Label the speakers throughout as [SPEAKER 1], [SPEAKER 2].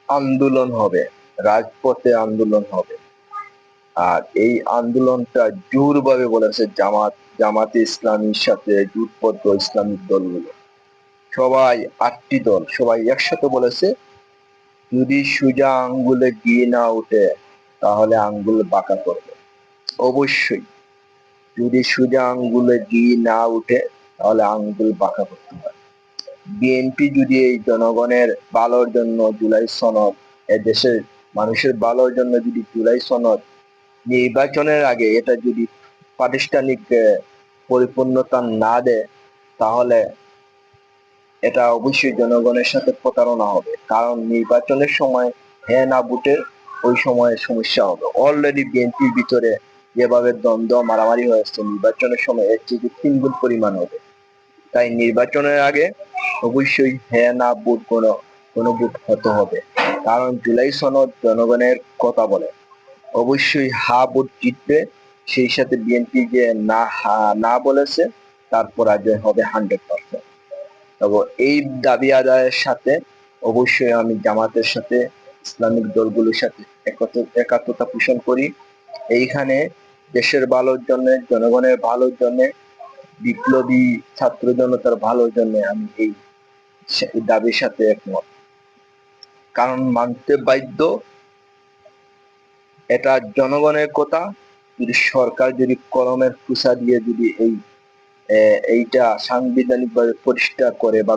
[SPEAKER 1] আন্দোলন হবে, রাজপথে আন্দোলন হবে। আর এই আন্দোলনটা জোরভাবে বলেছে জামাতে ইসলামীর সাথে জোটবদ্ধ ইসলামিক দলগুলো, সবাই 8টি দল সবাই একসাথে বলেছে, যদি সোজা আঙ্গুলে ঘি না উঠে তাহলে আঙ্গুল বাঁকা করবে। অবশ্যই যদি সোজা আঙ্গুলে ঘি না উঠে তাহলে আঙ্গুল বাঁকা করতে হয়। বিএনপি যদি এই জনগণের ভালোর জন্য জুলাই সনদ, দেশের মানুষের ভালোর জন্য যদি জুলাই সনদ নির্বাচনের আগে এটা যদি প্রাতিষ্ঠানিক পরিপূর্ণতা না দেয়, তাহলে এটা অবশ্যই জনগণের সাথে প্রতারণা হবে। কারণ নির্বাচনের সময় হ্যাঁ না ভোটের ওই সময় সমস্যা হবে। অলরেডি বিএনপির ভিতরে যেভাবে দ্বন্দ্ব মারামারি হয়েছে, নির্বাচনের সময় এর চেয়ে 3 গুণ পরিমাণ হবে। তাই নির্বাচনের আগে অবশ্যই হ্যাঁ না ভোট কোনো ভোট হতে হবে। কারণ জুলাই সনদ জনগণের কথা বলে, অবশ্যই হা ভোট জিতবে। সেই সাথে বিএনপি যে না বলেছে তার পরাজয় হবে 100%। এবং এই দাবি আদায়ের সাথে অবশ্যই আমি জামাতের সাথে ইসলামিক দলগুলোর সাথে একাত্মতা পোষণ করি। এইখানে দেশের ভালোর জন্য, জনগণের ভালোর জন্য, বিপ্লবী ছাত্র জনতার ভালোর জন্য আমি এই দাবির সাথে একমত। কারণ মানতে বাধ্য, এটা জনগণের কথা। যদি সরকার যদি কলমের কুশা দিয়ে যদি এইটা সাংবিধানিক ভাবে পরিষ্কার করে বা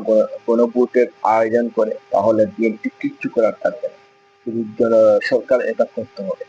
[SPEAKER 1] গণভোটের আয়োজন করে, তাহলে বিএনপি কিচ্ছু করার থাকবে না। শুধু সরকার এটা করতে হবে।